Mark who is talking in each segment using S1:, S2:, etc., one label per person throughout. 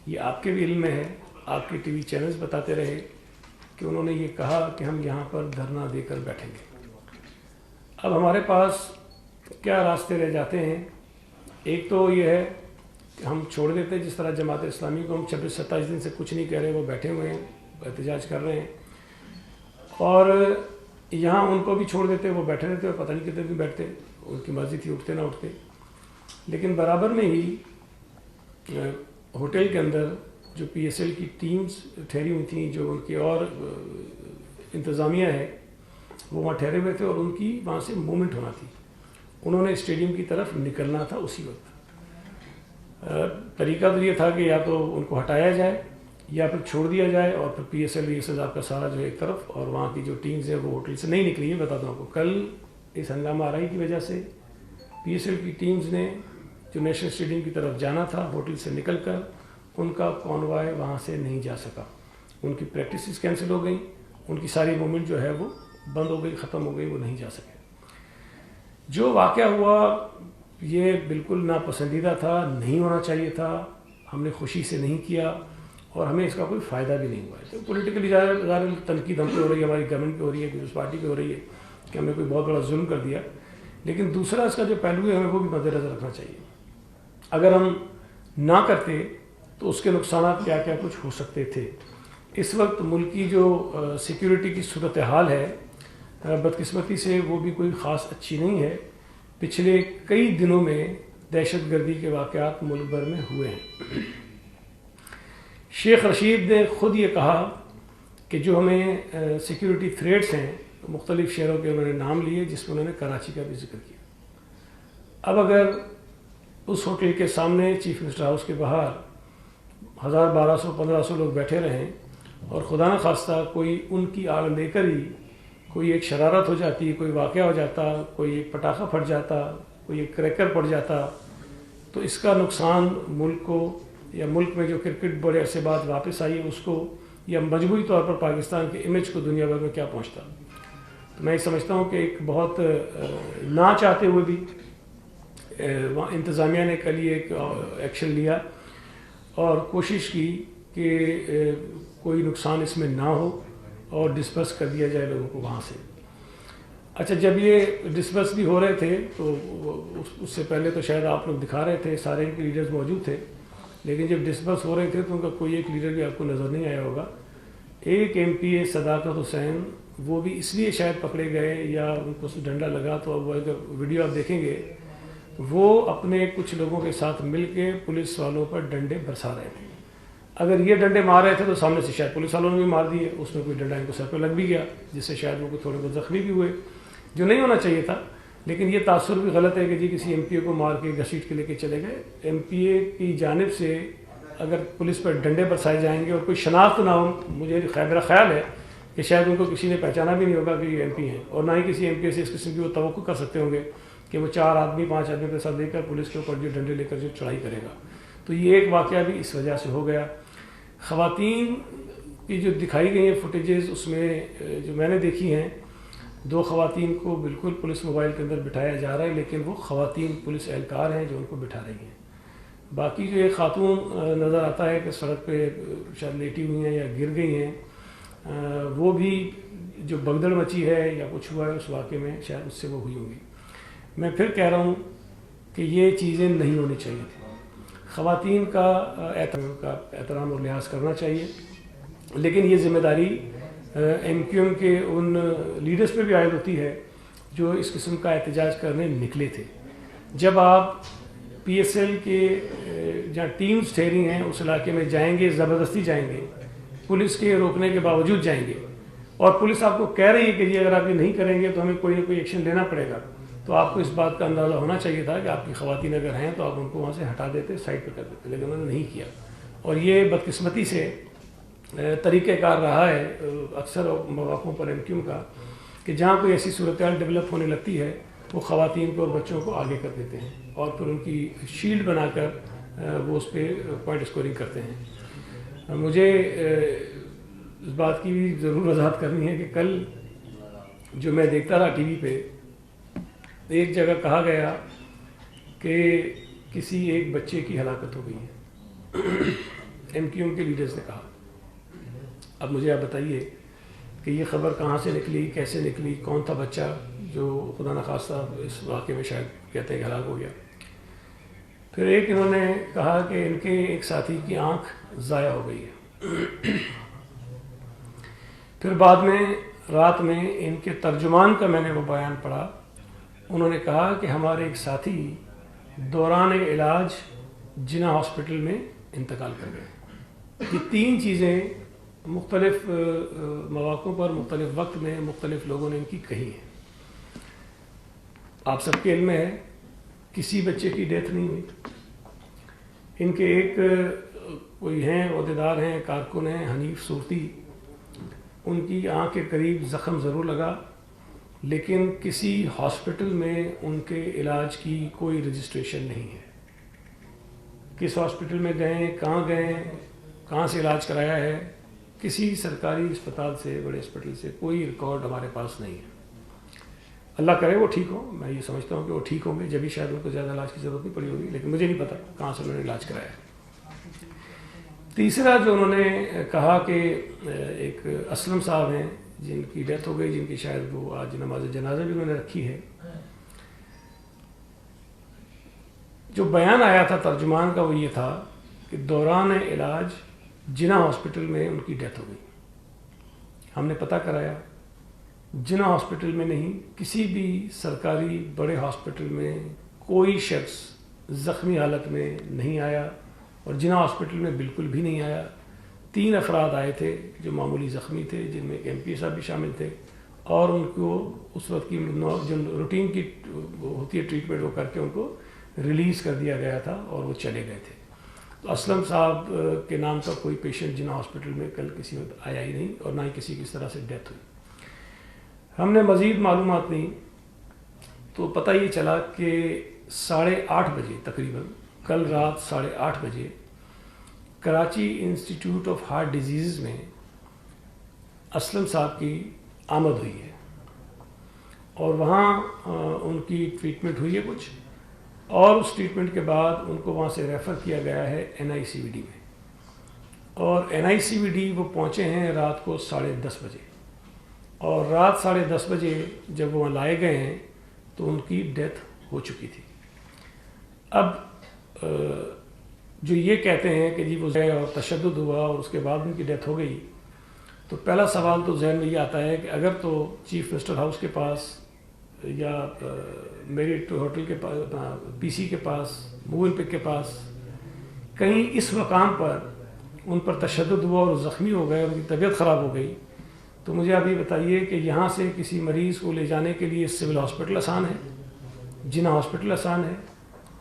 S1: یہ آپ کے بھی علم میں ہے، آپ کے ٹی وی چینلز بتاتے رہے کہ انہوں نے یہ کہا کہ ہم یہاں پر دھرنا دے کر بیٹھیں گے۔ اب ہمارے پاس کیا راستے رہ جاتے ہیں؟ ایک تو یہ ہے کہ ہم چھوڑ دیتے، جس طرح جماعت اسلامی کو ہم 26-27 دن سے کچھ نہیں کہہ رہے، وہ بیٹھے ہوئے ہیں، احتجاج کر رہے ہیں، اور یہاں ان کو بھی چھوڑ دیتے، وہ بیٹھے رہتے اور پتہ نہیں کتنے دن بیٹھتے، ان کی مرضی تھی اٹھتے نہ اٹھتے۔ لیکن برابر میں ہی ہوٹل کے اندر جو پی ایس ایل کی ٹیمز ٹھہری ہوئی تھیں، جو ان کی اور انتظامیہ ہے، وہ وہاں ٹھہرے ہوئے تھے اور ان کی وہاں سے موومنٹ ہونا تھی، انہوں نے اسٹیڈیم کی طرف نکلنا تھا اسی وقت۔ طریقہ تو یہ تھا کہ یا تو ان کو ہٹایا جائے یا پھر چھوڑ دیا جائے، اور پھر پی ایس ایل آپ کا سارا جو ایک طرف، اور وہاں کی جو ٹیمز ہیں وہ ہوٹل سے نہیں نکلی۔ یہ بتاتا ہوں آپ کو، کل اس ہنگامہ آرائی کی وجہ سے پی ایس ایل کی ٹیمز نے جو نیشنل اسٹیڈیم کی طرف جانا تھا ہوٹل سے نکل کر، ان کا کانوائے وہاں سے نہیں جا سکا، ان کی پریکٹسز کینسل ہو گئیں، ان کی ساری موومنٹ جو ہے وہ بند ہو گئی، ختم ہو گئی، وہ نہیں جا سکے۔ جو واقعہ ہوا یہ بالکل ناپسندیدہ تھا، نہیں ہونا چاہیے تھا، ہم نے خوشی سے نہیں کیا اور ہمیں اس کا کوئی فائدہ بھی نہیں ہوا ہے۔ پولیٹیکلی ظاہر تنقید ہم پہ ہو رہی ہے، ہماری گورنمنٹ پہ ہو رہی ہے، پیپلز پارٹی پہ ہو رہی ہے کہ ہم نے کوئی بہت بڑا ظلم کر دیا، لیکن دوسرا اس کا جو پہلو ہے ہمیں وہ بھی مد نظر رکھنا چاہیے۔ اگر ہم نہ کرتے تو اس کے نقصانات کیا کیا کچھ ہو سکتے تھے۔ اس وقت ملک کی جو سیکیورٹی کی صورتحال ہے بدقسمتی سے وہ بھی کوئی خاص اچھی نہیں ہے۔ پچھلے کئی دنوں میں دہشت گردی کے واقعات ملک بھر میں ہوئے ہیں۔ شیخ رشید نے خود یہ کہا کہ جو ہمیں سیکیورٹی تھریٹس ہیں، مختلف شہروں کے انہوں نے نام لیے، جس میں انہوں نے کراچی کا بھی ذکر کیا۔ اب اگر اس ہوٹل کے سامنے چیف منسٹر ہاؤس کے باہر 1000 1200 1500 لوگ بیٹھے رہیں اور خدا نہ خواستہ کوئی ان کی آڑ لے کر ہی کوئی ایک شرارت ہو جاتی، کوئی واقعہ ہو جاتا، کوئی ایک پٹاخہ پھٹ جاتا، کوئی ایک کریکر پڑ جاتا، تو اس کا نقصان ملک کو، یا ملک میں جو کرکٹ بڑے عرصے بعد واپس آئی اس کو، یا مجموعی طور پر پاکستان کے امیج کو دنیا بھر میں کیا پہنچتا۔ تو میں سمجھتا ہوں کہ ایک بہت نہ چاہتے ہوئے بھی وہاں انتظامیہ نے کل یہ ایک ایکشن لیا اور کوشش کی کہ کوئی نقصان اس میں نہ ہو اور ڈسپرس کر دیا جائے لوگوں کو وہاں سے۔ اچھا، جب یہ ڈسپرس بھی ہو رہے تھے تو اس سے پہلے تو شاید آپ لوگ دکھا رہے تھے، سارے ان کے لیڈرز موجود تھے، لیکن جب ڈسپرس ہو رہے تھے تو ان کا کوئی ایک لیڈر بھی آپ کو نظر نہیں آیا ہوگا۔ ایک ایم پی اے صداقت حسین، وہ بھی اس لیے شاید پکڑے گئے یا ان کو ڈنڈا لگا، تو اب اگر ویڈیو آپ دیکھیں گے وہ اپنے کچھ لوگوں کے ساتھ مل کے پولیس والوں پر ڈنڈے برسا رہے تھے۔ اگر یہ ڈنڈے مار رہے تھے تو سامنے سے شاید پولیس والوں نے بھی مار دیے، اس میں کوئی ڈنڈا ان کو سر پہ لگ بھی گیا، جس سے شاید وہ تھوڑے بہت زخمی بھی ہوئے، جو نہیں ہونا چاہیے تھا۔ لیکن یہ تاثر بھی غلط ہے کہ جی کسی ایم پی اے کو مار کے گھسیٹ کے لے کے چلے گئے۔ ایم پی اے کی جانب سے اگر پولیس پر ڈنڈے برسائے جائیں گے اور کوئی شناخت نہ ہو، میرا خیال ہے کہ شاید ان کو کسی نے پہچانا بھی نہیں ہوگا کہ یہ ایم پی ہیں، اور نہ ہی کسی ایم پی اے سے اس قسم کی وہ توقع کر سکتے ہوں گے کہ وہ 4 آدمی 5 آدمی کے ساتھ لے کر پولیس کے اوپر جو ڈنڈے لے کر جو چڑھائی کرے گا۔ تو یہ ایک واقعہ بھی اس وجہ سے ہو گیا۔ خواتین کی جو دکھائی گئی ہیں فوٹیجز، اس میں جو میں نے دیکھی ہیں، 2 خواتین کو بالکل پولیس موبائل کے اندر بٹھایا جا رہا ہے، لیکن وہ خواتین پولیس اہلکار ہیں جو ان کو بٹھا رہی ہیں۔ باقی جو ایک خاتون نظر آتا ہے کہ سڑک پہ شاید لیٹی ہوئی ہیں یا گر گئی ہیں، وہ بھی جو بگدڑ مچی ہے یا کچھ ہوا ہے اس واقعے میں، شاید اس سے وہ ہوئی ہوگی۔ میں پھر کہہ رہا ہوں کہ یہ چیزیں نہیں ہونی چاہیے تھیں۔ خواتین کا احترام اور لحاظ کرنا چاہیے، لیکن یہ ذمہ داری ایم کیو ایم کے ان لیڈرز پہ بھی عائد ہوتی ہے جو اس قسم کا احتجاج کرنے نکلے تھے۔ جب آپ پی ایس ایل کے جہاں ٹیمز ٹھہری ہیں اس علاقے میں جائیں گے، زبردستی جائیں گے، پولیس کے روکنے کے باوجود جائیں گے، اور پولیس آپ کو کہہ رہی ہے کہ جی اگر آپ یہ نہیں کریں گے تو ہمیں کوئی نہ کوئی ایکشن لینا پڑے گا، تو آپ کو اس بات کا اندازہ ہونا چاہیے تھا کہ آپ کی خواتین اگر ہیں تو آپ ان کو وہاں سے ہٹا دیتے، سائڈ پہ کر دیتے، لیکن انہوں نے نہیں کیا۔ اور یہ بدقسمتی سے طریقہ کار رہا ہے اکثر مواقعوں پر ایم کیو ایم کا کہ جہاں کوئی ایسی صورتحال ڈیولپ ہونے لگتی ہے وہ خواتین کو اور بچوں کو آگے کر دیتے ہیں اور پھر ان کی شیلڈ بنا کر وہ اس پہ پوائنٹ اسکورنگ کرتے ہیں۔ مجھے اس بات کی بھی ضرور وضاحت کرنی ہے کہ کل جو میں دیکھتا رہا ٹی وی پہ، ایک جگہ کہا گیا کہ کسی ایک بچے کی ہلاکت ہو گئی ہے، MQM کے لیڈرز نے کہا. اب مجھے آپ بتائیے کہ یہ خبر کہاں سے نکلی, کیسے نکلی, کون تھا بچہ جو خدا نخواستہ اس واقعے میں شاید کہتے ہیں کہ ہلاک ہو گیا. پھر ایک انہوں نے کہا کہ ان کے ایک ساتھی کی آنکھ ضائع ہو گئی ہے. پھر بعد میں رات میں ان کے ترجمان کا میں نے وہ بیان پڑھا. انہوں نے کہا کہ ہمارے ایک ساتھی دوران علاج جناح ہاسپٹل میں انتقال کر گئے. یہ 3 چیزیں مختلف مواقعوں پر مختلف وقت میں مختلف لوگوں نے ان کی کہی ہیں. آپ سب کے علم میں ہے کسی بچے کی ڈیتھ نہیں ہوئی. ان کے ایک کوئی ہیں عہدیدار ہیں, کارکن ہیں, حنیف صورتی, ان کی آنکھ کے قریب زخم ضرور لگا لیکن کسی ہاسپٹل میں ان کے علاج کی کوئی رجسٹریشن نہیں ہے. کس ہاسپٹل میں گئے, کہاں گئے, کہاں سے علاج کرایا ہے, کسی سرکاری اسپتال سے, بڑے ہاسپٹل سے کوئی ریکارڈ ہمارے پاس نہیں ہے. اللہ کرے وہ ٹھیک ہوں, میں یہ سمجھتا ہوں کہ وہ ٹھیک ہوں گے, جبھی شاید ان کو زیادہ علاج کی ضرورت نہیں پڑی ہوگی, لیکن مجھے نہیں پتا کہاں سے انہوں نے علاج کرایا ہے. تیسرا جو انہوں نے کہا کہ ایک اسلم صاحب ہیں جن کی ڈیتھ ہو گئی, جن کی شاید وہ آج نماز جنازہ بھی انہوں نے رکھی ہے. جو بیان آیا تھا ترجمان کا وہ یہ تھا کہ دوران علاج جناح ہاسپٹل میں ان کی ڈیتھ ہو گئی. ہم نے پتہ کرایا جناح ہاسپٹل میں نہیں, کسی بھی سرکاری بڑے ہاسپٹل میں کوئی شخص زخمی حالت میں نہیں آیا, اور جناح ہاسپٹل میں بالکل بھی نہیں آیا. 3 افراد آئے تھے جو معمولی زخمی تھے, جن میں ایک MP صاحب بھی شامل تھے, اور ان کو اس وقت کی جو روٹین کی ہوتی ہے ٹریٹمنٹ وہ کر کے ان کو ریلیز کر دیا گیا تھا اور وہ چلے گئے تھے. تو اسلم صاحب کے نام کا کوئی پیشنٹ جناح ہاسپٹل میں کل کسی وقت آیا ہی نہیں, اور نہ ہی کسی کی اس طرح سے ڈیتھ ہوئی. ہم نے مزید معلومات نہیں تو پتہ یہ چلا کہ 8:30 بجے تقریباً کل رات 8:30 بجے Karachi institute of heart disease میں اسلم صاحب کی آمد ہوئی ہے, اور وہاں ان کی ٹریٹمنٹ ہوئی ہے کچھ, اور اس ٹریٹمنٹ کے بعد ان کو وہاں سے ریفر کیا گیا ہے NICVD میں, اور NICVD وہ پہنچے ہیں رات کو 10:30 بجے, اور رات 10:30 بجے جب وہ لائے گئے ہیں تو ان کی ڈیتھ ہو چکی تھی. اب جو یہ کہتے ہیں کہ جی وہ اور تشدد ہوا اور اس کے بعد ان کی ڈیتھ ہو گئی, تو پہلا سوال تو ذہن میں یہ آتا ہے کہ اگر تو چیف منسٹر ہاؤس کے پاس یا میرٹ ہوٹل کے پاس, PC کے پاس, موون پک کے پاس کہیں اس مقام پر ان پر تشدد ہوا اور زخمی ہو گئے اور ان کی طبیعت خراب ہو گئی, تو مجھے آپ یہ بتائیے کہ یہاں سے کسی مریض کو لے جانے کے لیے سول ہاسپٹل آسان ہے, جناح ہاسپٹل آسان ہے,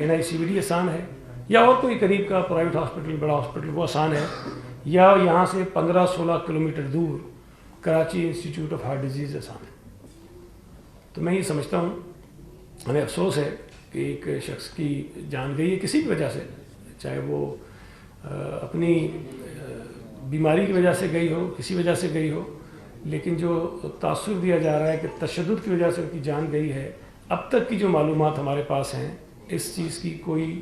S1: NICVD آسان ہے, یا اور کوئی قریب کا پرائیویٹ ہاسپٹل, بڑا ہاسپٹل وہ آسان ہے, یا یہاں سے 15-16 کلومیٹر دور Karachi institute of heart disease آسان ہے. تو میں یہ سمجھتا ہوں, ہمیں افسوس ہے کہ ایک شخص کی جان گئی ہے کسی بھی وجہ سے, چاہے وہ اپنی بیماری کی وجہ سے گئی ہو, کسی وجہ سے گئی ہو, لیکن جو تاثر دیا جا رہا ہے کہ تشدد کی وجہ سے ان کی جان گئی ہے, اب تک کی جو معلومات ہمارے پاس ہیں اس چیز کی کوئی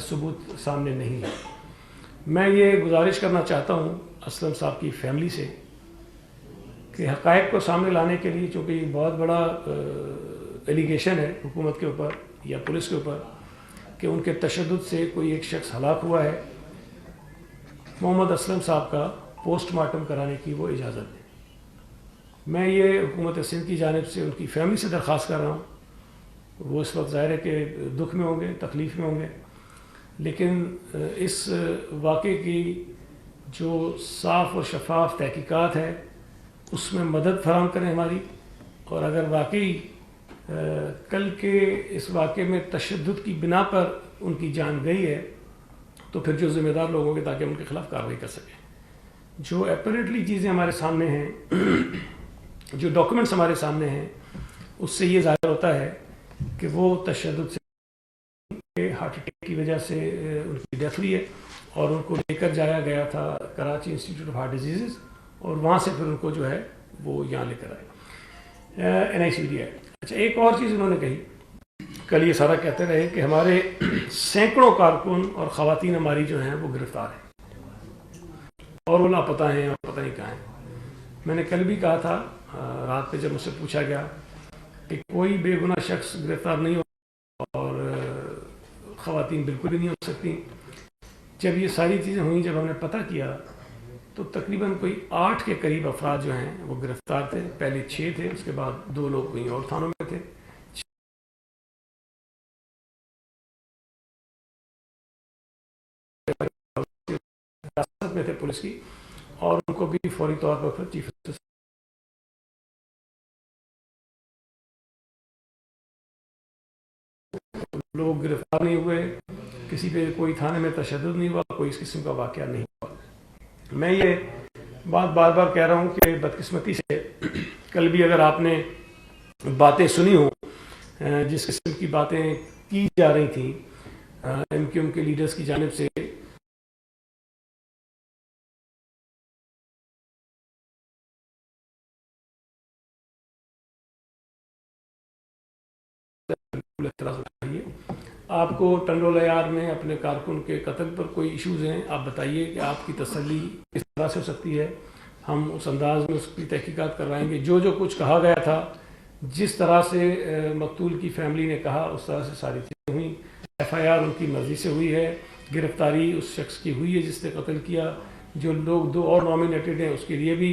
S1: ثبوت سامنے نہیں ہے. میں یہ گزارش کرنا چاہتا ہوں اسلم صاحب کی فیملی سے کہ حقائق کو سامنے لانے کے لیے, چونکہ یہ بہت بڑا ایلیگیشن ہے حکومت کے اوپر یا پولیس کے اوپر کہ ان کے تشدد سے کوئی ایک شخص ہلاک ہوا ہے, محمد اسلم صاحب کا پوسٹ مارٹم کرانے کی وہ اجازت دیں. میں یہ حکومت سندھ کی جانب سے ان کی فیملی سے درخواست کر رہا ہوں. وہ اس وقت ظاہر ہے کہ دکھ میں ہوں گے, تکلیف میں ہوں گے, لیکن اس واقعے کی جو صاف اور شفاف تحقیقات ہے اس میں مدد فراہم کریں ہماری, اور اگر واقعی کل کے اس واقعے میں تشدد کی بنا پر ان کی جان گئی ہے تو پھر جو ذمہ دار لوگ ہوں گے تاکہ ہم ان کے خلاف کارروائی کر سکیں. جو اپیرنٹلی چیزیں ہمارے سامنے ہیں, جو ڈاکومنٹس ہمارے سامنے ہیں, اس سے یہ ظاہر ہوتا ہے کہ وہ تشدد سے ہارٹ اٹیک کی وجہ سے ان کی ڈیتھ ہوئی ہے, اور ان کو لے کر جایا گیا تھا Karachi institute of heart diseases, اور وہاں سے پھر ان کو جو ہے وہ یہاں لے کر آئے NICVD ہے. اچھا, ایک اور چیز انہوں نے کہی, کل یہ سارا کہتے رہے کہ ہمارے سینکڑوں کارکن اور خواتین ہماری جو ہیں وہ گرفتار ہیں. اور وہ لاپتہ ہیں اور پتہ نہیں کہاں ہیں. میں نے کل بھی کہا تھا رات پہ جب مجھ سے پوچھا گیا کہ کوئی بے گناہ شخص گرفتار نہیں ہو اور خواتین بالکل بھی نہیں ہو سکتی. جب یہ ساری چیزیں ہوئیں، جب ہم نے پتہ کیا تو تقریباً کوئی 8 کے قریب افراد جو ہیں وہ گرفتار تھے. پہلے 6 تھے، اس کے بعد 2 لوگ کہیں اور تھانوں میں تھے. حراست میں تھے پولیس کی، اور ان کو بھی فوری طور پر پھر چیف لوگ گرفتار نہیں ہوئے، کسی پہ کوئی تھانے میں تشدد نہیں ہوا، کوئی اس قسم کا واقعہ نہیں ہوا. میں یہ بات بار بار کہہ رہا ہوں کہ بدقسمتی سے کل بھی اگر آپ نے باتیں سنی ہوں جس قسم کی باتیں کی جا رہی تھیں ایم کیو ایم کے لیڈرز کی جانب سے، آپ کو ٹنڈول عیار میں اپنے کارکن کے قتل پر کوئی ایشوز ہیں، آپ بتائیے کہ آپ کی تسلی کس طرح سے ہو سکتی ہے. ہم اس انداز میں اس کی تحقیقات کروائیں گے. جو کچھ کہا گیا تھا، جس طرح سے مقتول کی فیملی نے کہا، اس طرح سے ساری چیزیں ہوئیں. ایف آئی آر ان کی مرضی سے ہوئی ہے، گرفتاری اس شخص کی ہوئی ہے جس نے قتل کیا. جو لوگ 2 اور نامینیٹڈ ہیں اس کے لیے بھی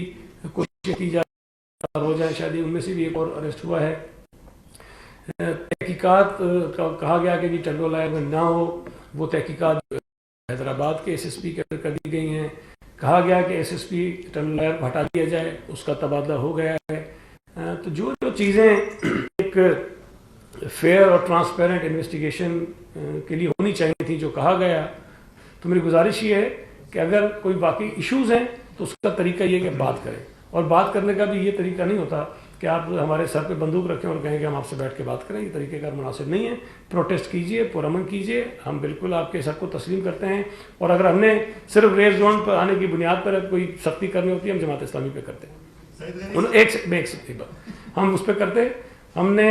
S1: کوشش کی جائے ہو جائے، شاید ان میں سے بھی ایک اور اریسٹ ہوا ہے. تحقیقات کہا گیا کہ جی ٹنڈول عیار میں نہ ہو، وہ تحقیقات حیدرآباد کے ایس ایس پی کے کر دی گئی ہیں. کہا گیا کہ ایس ایس پی ٹنڈول عیار کو ہٹا دیا جائے، اس کا تبادلہ ہو گیا ہے. تو جو چیزیں ایک فیئر اور ٹرانسپیرنٹ انویسٹیگیشن کے لیے ہونی چاہیے تھی، جو کہا گیا، تو میری گزارش یہ ہے کہ اگر کوئی واقعی ایشوز ہیں تو اس کا طریقہ یہ کہ بات کریں. اور بات کرنے کا بھی یہ طریقہ نہیں ہوتا کہ آپ ہمارے سر پہ بندوق رکھیں اور کہیں کہ ہم آپ سے بیٹھ کے بات کریں. یہ طریقہ کار مناسب نہیں ہے. پروٹیسٹ کیجئے، پرامن کیجئے، ہم بالکل آپ کے سر کو تسلیم کرتے ہیں. اور اگر ہم نے صرف ریڈ زون پر آنے کی بنیاد پر کوئی سختی کرنی ہوتی ہے، ہم جماعت اسلامی پہ کرتے ہیں. ہم اس پہ کرتے. ہم نے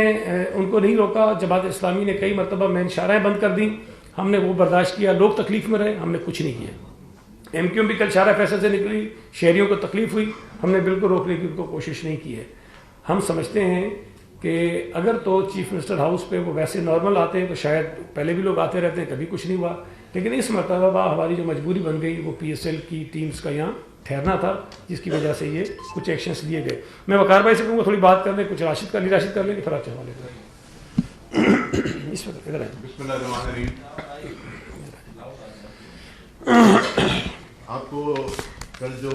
S1: ان کو نہیں روکا. جماعت اسلامی نے کئی مرتبہ مین شاہراہیں بند کر دیں، ہم نے وہ برداشت کیا. لوگ تکلیف میں رہے، ہم نے کچھ نہیں کیا. ایم کیو ایم بھی کل شاہراہ فیصل سے نکلی، شہریوں کو تکلیف ہوئی، ہم نے بالکل روکنے کی ان کو کوشش نہیں کی ہے. ہم سمجھتے ہیں کہ اگر تو چیف منسٹر ہاؤس پہ وہ ویسے نارمل آتے ہیں تو شاید پہلے بھی لوگ آتے رہتے ہیں، کبھی کچھ نہیں ہوا. لیکن اس مرتبہ ہماری جو مجبوری بن گئی وہ پی ایس ایل کی ٹیمز کا یہاں ٹھہرنا تھا، جس کی وجہ سے یہ کچھ ایکشنز لیے گئے. میں وقار بھائی سے کہوں گا تھوڑی بات کر لیں، کچھ راشد کر لیں کہ پھر آپ چلا لیں. اس وقت ادھر آئیں.
S2: بسم اللہ الرحمن الرحیم. آپ کو کل جو